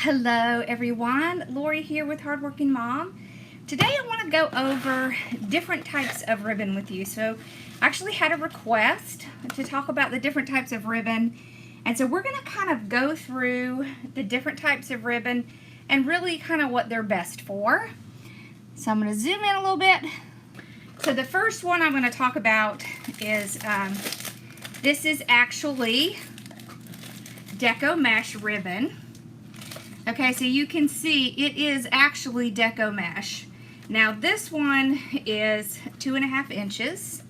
Hello everyone, Lori here with Hardworking Mom. Today I want to go over different types of ribbon with you. So I actually had a request to talk about the different types of ribbon, and so we're going to kind of go through the different types of ribbon and really kind of what they're best for. So I'm going to zoom in a little bit. So the first one I'm going to talk about is this is actually Deco mesh ribbon. Okay, so you can see it is actually Deco mesh. Now this one is 2.5 inches,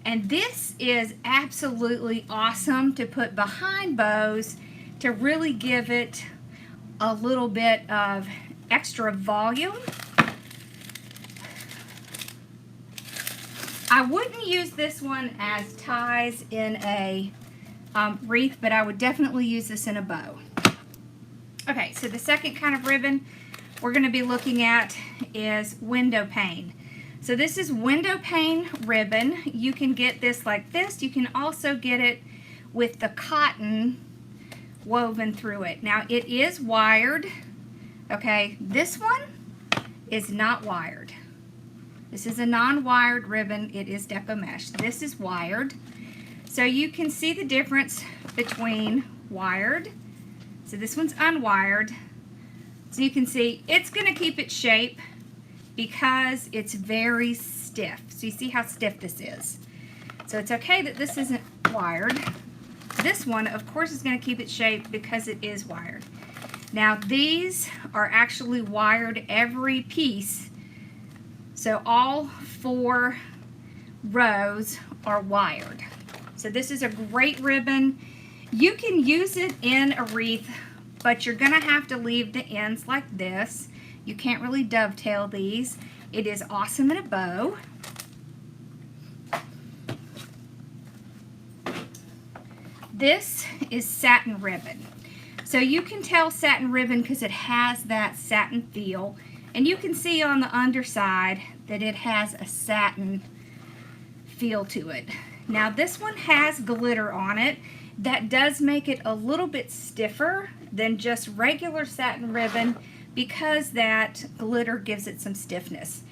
and this is absolutely awesome to put behind bows to really give it a little bit of extra volume. I wouldn't use this one as ties in a wreath, but I would definitely use this in a bow. Okay, so the second kind of ribbon we're going to be looking at is Windowpane. So this is Windowpane ribbon. You can get this like this. You can also get it with the cotton woven through it. Now it is wired. Okay, this one is not wired. This is a non-wired ribbon. It is Deco mesh. This is wired. So you can see the difference between wired. So this one's unwired. So you can see it's going to keep its shape because it's very stiff. So you see how stiff this is. So it's okay that this isn't wired. This one, of course, is going to keep its shape because it is wired. Now these are actually wired every piece. So all 4 rows are wired. So this is a great ribbon. You can use it in a wreath, but you're going to have to leave the ends like this. You can't really dovetail these. It is awesome in a bow. This is satin ribbon. So you can tell satin ribbon because it has that satin feel. And you can see on the underside that it has a satin feel to it. Now this one has glitter on it. That does make it a little bit stiffer than just regular satin ribbon because that glitter gives it some stiffness.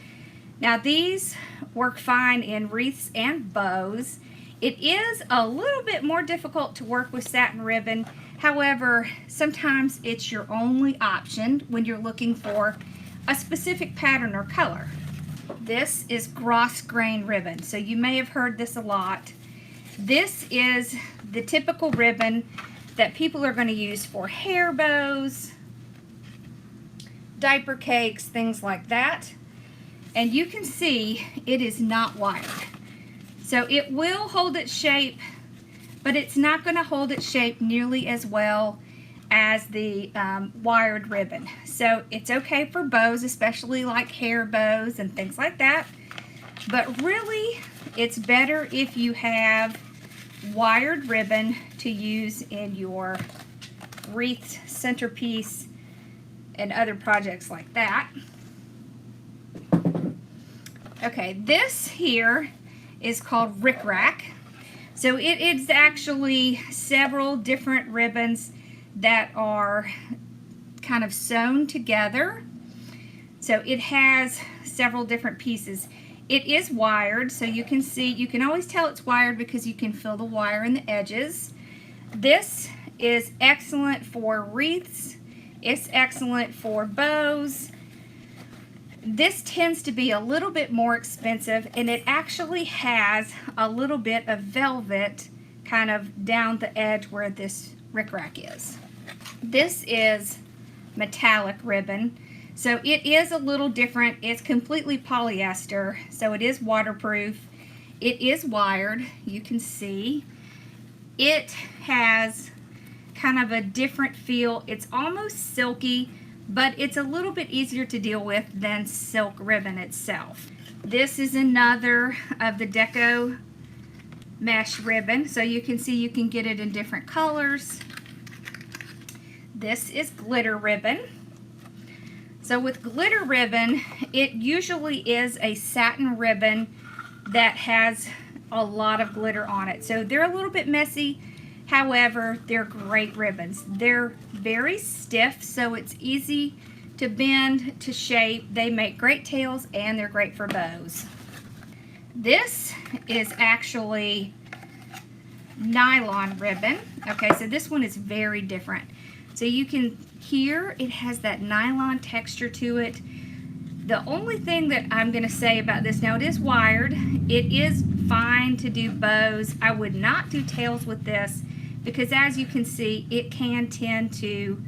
Now these work fine in wreaths and bows. It is a little bit more difficult to work with satin ribbon. However, sometimes it's your only option when you're looking for a specific pattern or color. This is Grosgrain ribbon. So you may have heard this a lot. This is the typical ribbon that people are going to use for hair bows, diaper cakes, things like that. And you can see it is not wired. So it will hold its shape, but it's not going to hold its shape nearly as well as the wired ribbon. So it's okay for bows, especially like hair bows and things like that. But really, it's better if you have wired ribbon to use in your wreath, centerpiece, and other projects like that. Okay, this here is called Rickrack. So it is actually several different ribbons that are kind of sewn together. So it has several different pieces. It is wired, so you can see, you can always tell it's wired because you can feel the wire in the edges. This is excellent for wreaths. It's excellent for bows. This tends to be a little bit more expensive, and it actually has a little bit of velvet kind of down the edge where this rickrack is. This is metallic ribbon. So it is a little different. It's completely polyester, so it is waterproof. It is wired, you can see. It has kind of a different feel. It's almost silky, but it's a little bit easier to deal with than silk ribbon itself. This is another of the Deco mesh ribbon, so you can see you can get it in different colors. This is glitter ribbon. So with glitter ribbon, it usually is a satin ribbon that has a lot of glitter on it. So they're a little bit messy However, they're great ribbons. They're very stiff, so it's easy to bend, to shape. They make great tails, and they're great for bows. This is actually nylon ribbon. Okay, so this one is very different. So you can hear it has that nylon texture to it. The only thing that I'm going to say about this, now it is wired. It is fine to do bows. I would not do tails with this because, as you can see, it can tend to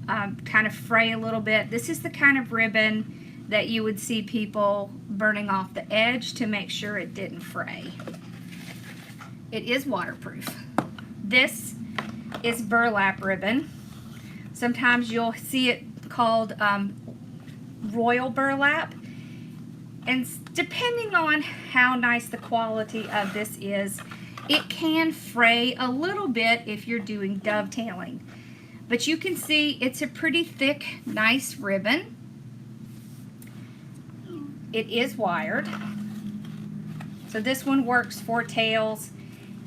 kind of fray a little bit. This is the kind of ribbon that you would see people burning off the edge to make sure it didn't fray. It is waterproof. This is burlap ribbon. Sometimes you'll see it called royal burlap, and depending on how nice the quality of this is, it can fray a little bit if you're doing dovetailing. But you can see it's a pretty thick, nice ribbon. It is wired. So this one works for tails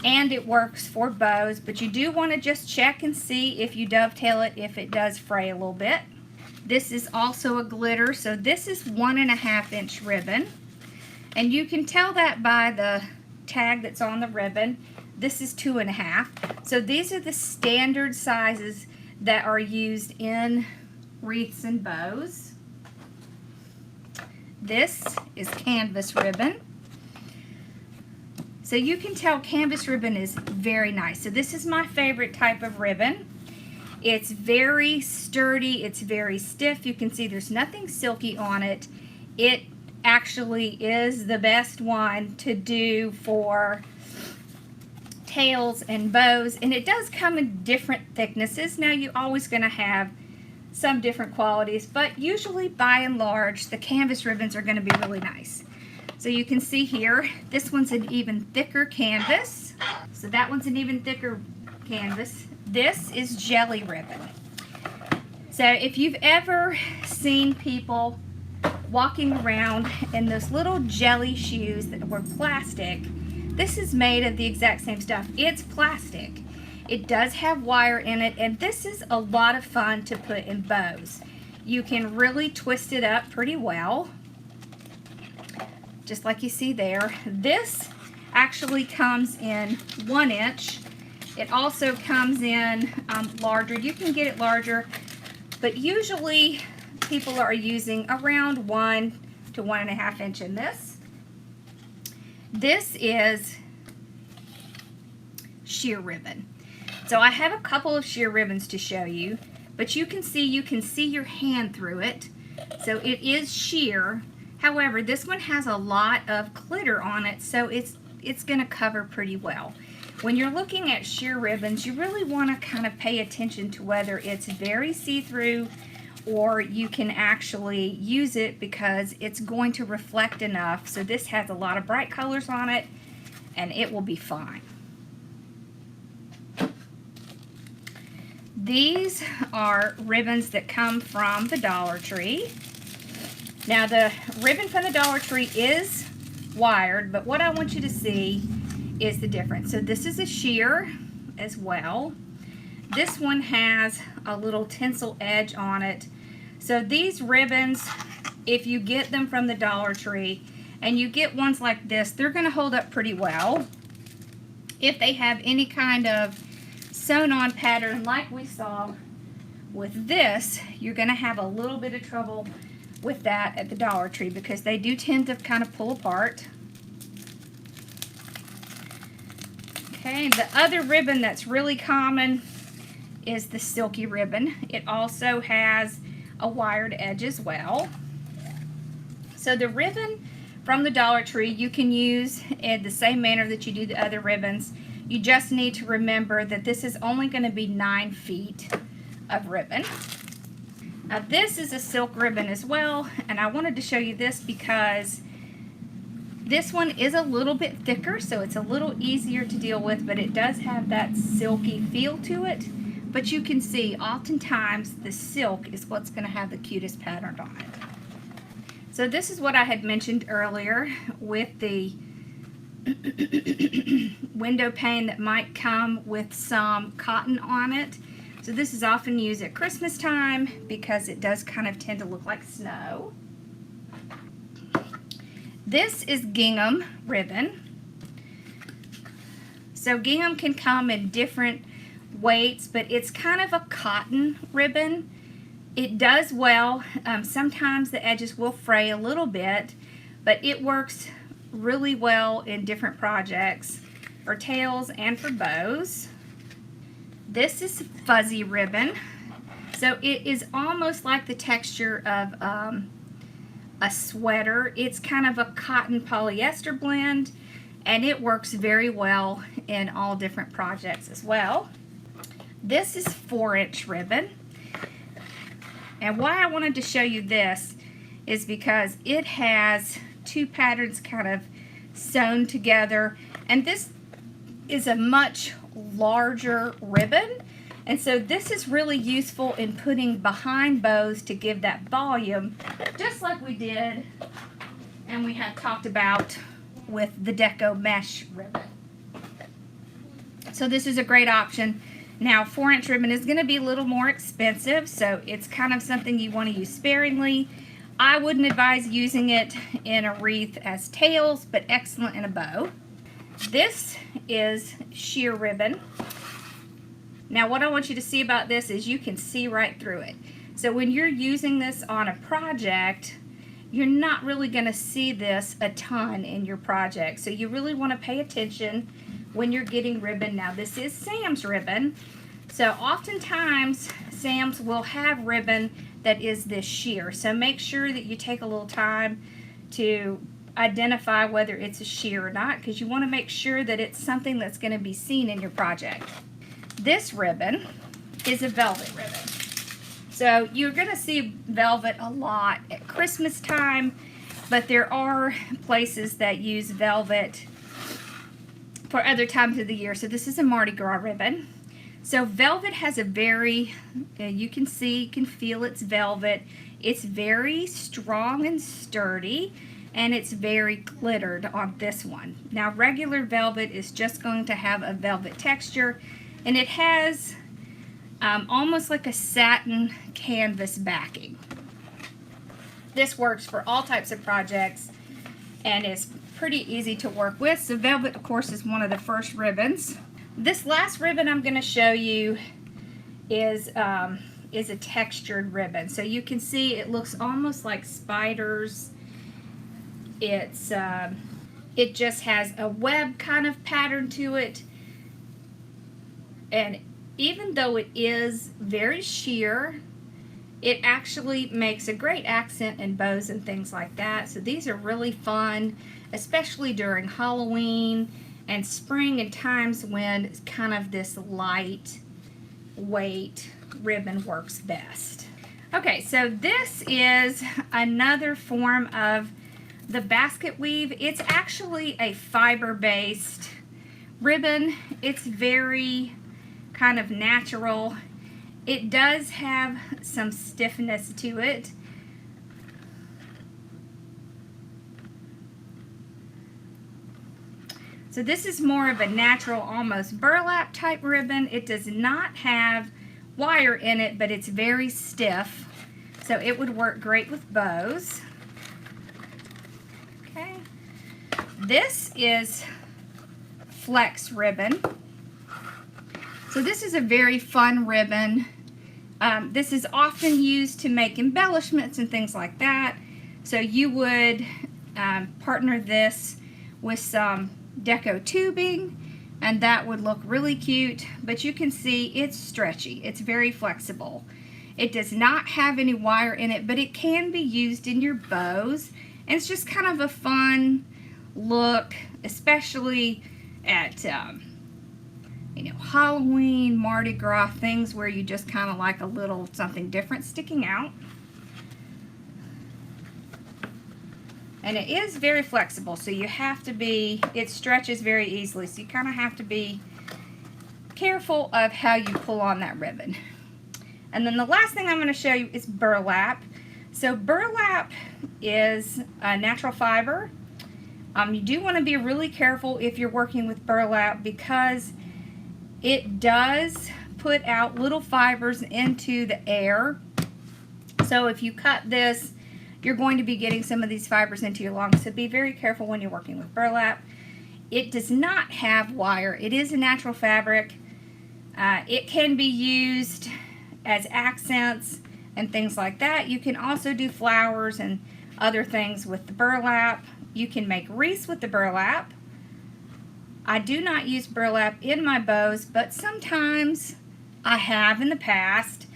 and it works for bows, but you do want to just check and see if you dovetail it, if it does fray a little bit. This is also a glitter, so this is 1.5 inch ribbon, and you can tell that by the tag that's on the ribbon. This is 2.5. So these are the standard sizes that are used in wreaths and bows. This is canvas ribbon. So you can tell canvas ribbon is very nice. So this is my favorite type of ribbon. It's very sturdy, it's very stiff. You can see there's nothing silky on it. It actually is the best one to do for tails and bows, and it does come in different thicknesses. Now, you're always going to have some different qualities, but usually by and large the canvas ribbons are going to be really nice. So you can see here, this one's an even thicker canvas. So that one's an even thicker canvas. This is jelly ribbon. So if you've ever seen people walking around in those little jelly shoes that were plastic, this is made of the exact same stuff. It's plastic. It does have wire in it, and this is a lot of fun to put in bows. You can really twist it up pretty well, just like you see there. This actually comes in 1 inch. It also comes in larger. You can get it larger, but usually people are using around 1 to 1.5 inch in this. This is sheer ribbon. So I have a couple of sheer ribbons to show you, but you can see your hand through it. So it is sheer. However, this one has a lot of glitter on it, so it's going to cover pretty well. When you're looking at sheer ribbons, you really want to kind of pay attention to whether it's very see-through or you can actually use it because it's going to reflect enough. So this has a lot of bright colors on it, and it will be fine. These are ribbons that come from the Dollar Tree. Now, the ribbon from the Dollar Tree is wired, but what I want you to see is the difference. So this is a sheer as well. This one has a little tinsel edge on it. So these ribbons, if you get them from the Dollar Tree and you get ones like this, they're going to hold up pretty well. If they have any kind of sewn-on pattern like we saw with this, you're going to have a little bit of trouble with that at the Dollar Tree because they do tend to kind of pull apart. Okay, the other ribbon that's really common is the Silky ribbon. It also has a wired edge as well. So the ribbon from the Dollar Tree you can use in the same manner that you do the other ribbons. You just need to remember that this is only going to be 9 feet of ribbon. Now this is a silk ribbon as well, and I wanted to show you this because this one is a little bit thicker, so it's a little easier to deal with, but it does have that silky feel to it. But you can see oftentimes the silk is what's going to have the cutest pattern on it. So this is what I had mentioned earlier with the window pane that might come with some cotton on it. So this is often used at Christmas time because it does kind of tend to look like snow. This is gingham ribbon. So gingham can come in different weights, but it's kind of a cotton ribbon. It does well. Sometimes the edges will fray a little bit, but it works really well in different projects for tails and for bows. This is fuzzy ribbon. So it is almost like the texture of a sweater. It's kind of a cotton polyester blend, and it works very well in all different projects as well. This is 4-inch ribbon. And why I wanted to show you this is because it has two patterns kind of sewn together, and this is a much larger ribbon, and so this is really useful in putting behind bows to give that volume, just like we did and we had talked about with the Deco mesh ribbon. So this is a great option. Now 4-inch ribbon is going to be a little more expensive, so it's kind of something you want to use sparingly. I wouldn't advise using it in a wreath as tails, but excellent in a bow. This is sheer ribbon. Now what I want you to see about this is you can see right through it. So when you're using this on a project, you're not really going to see this a ton in your project. So you really want to pay attention when you're getting ribbon. Now this is Sam's ribbon. So oftentimes Sam's will have ribbon that is this sheer. So make sure that you take a little time to identify whether it's a sheer or not, because you want to make sure that it's something that's going to be seen in your project. This ribbon is a velvet ribbon. So you're going to see velvet a lot at Christmas time, but there are places that use velvet for other times of the year. So this is a Mardi Gras ribbon. So velvet has a very, you can see, you can feel it's velvet. It's very strong and sturdy, and it's very glittered on this one. Now regular velvet is just going to have a velvet texture, and it has almost like a satin canvas backing. This works for all types of projects and is pretty easy to work with. So velvet, of course, is one of the first ribbons. This last ribbon I'm going to show you is a textured ribbon. So you can see it looks almost like spiders. It's it just has a web kind of pattern to it, and even though it is very sheer, it actually makes a great accent in bows and things like that. So these are really fun, especially during Halloween and spring and times when kind of this light weight ribbon works best. Okay, so this is another form of the basket weave. It's actually a fiber-based ribbon. It's very kind of natural. It does have some stiffness to it. So this is more of a natural, almost burlap type ribbon. It does not have wire in it, but it's very stiff. So it would work great with bows. Okay. This is flex ribbon. So this is a very fun ribbon. This is often used to make embellishments and things like that. So you would partner this with some Deco tubing, and that would look really cute. But you can see it's stretchy. It's very flexible. It does not have any wire in it, but it can be used in your bows. And it's just kind of a fun look, especially at you know, Halloween, Mardi Gras, things where you just kind of like a little something different sticking out. And it is very flexible, so you have to be, it stretches very easily, so you kind of have to be careful of how you pull on that ribbon. And then the last thing I'm going to show you is burlap. So burlap is a natural fiber. You do want to be really careful if you're working with burlap because it does put out little fibers into the air. So if you cut this, you're going to be getting some of these fibers into your lungs. So be very careful when you're working with burlap. It does not have wire. It is a natural fabric. It can be used as accents and things like that. You can also do flowers and other things with the burlap. You can make wreaths with the burlap. I do not use burlap in my bows, but sometimes I have in the past.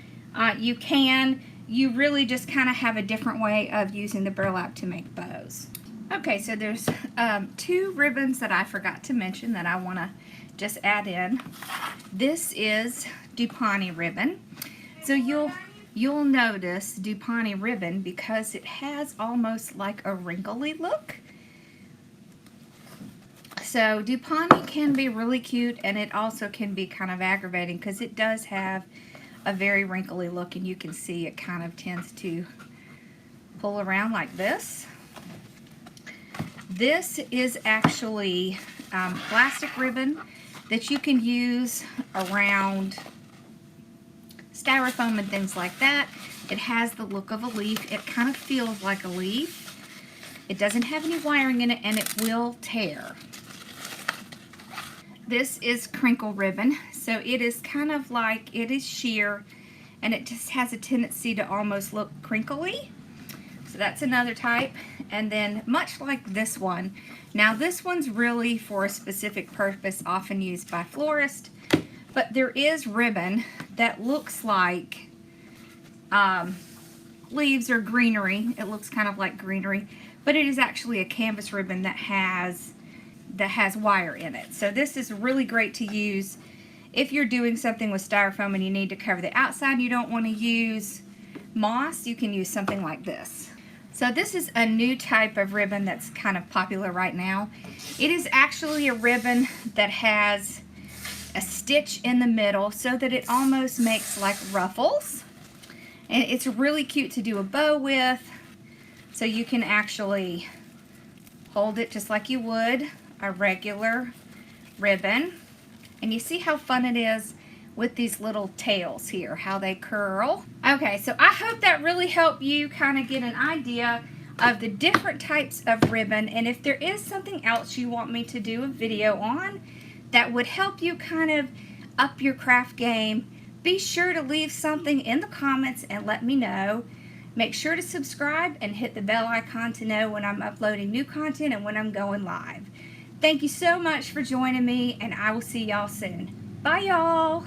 You really just kind of have a different way of using the burlap to make bows. Okay, so there's 2 ribbons that I forgot to mention that I want to just add in. This is Windowpane ribbon. So you'll notice Windowpane ribbon because it has almost like a wrinkly look. So Windowpane can be really cute, and it also can be kind of aggravating because it does have a very wrinkly look, and you can see it kind of tends to pull around like this. This is actually plastic ribbon that you can use around styrofoam and things like that. It has the look of a leaf. It kind of feels like a leaf. It doesn't have any wiring in it, and it will tear. This is crinkle ribbon. So it is kind of like, it is sheer, and it just has a tendency to almost look crinkly. So that's another type. And then much like this one. Now this one's really for a specific purpose, often used by florists. But there is ribbon that looks like leaves or greenery. It looks kind of like greenery. But it is actually a canvas ribbon that has wire in it. So this is really great to use if you're doing something with styrofoam and you need to cover the outside and you don't want to use moss. You can use something like this. So this is a new type of ribbon that's kind of popular right now. It is actually a ribbon that has a stitch in the middle so that it almost makes like ruffles. And it's really cute to do a bow with. So you can actually hold it just like you would a regular ribbon. And you see how fun it is with these little tails here, how they curl. Okay, so I hope that really helped you kind of get an idea of the different types of ribbon. And if there is something else you want me to do a video on that would help you kind of up your craft game, be sure to leave something in the comments and let me know. Make sure to subscribe and hit the bell icon to know when I'm uploading new content and when I'm going live. Thank you so much for joining me, and I will see y'all soon. Bye, y'all.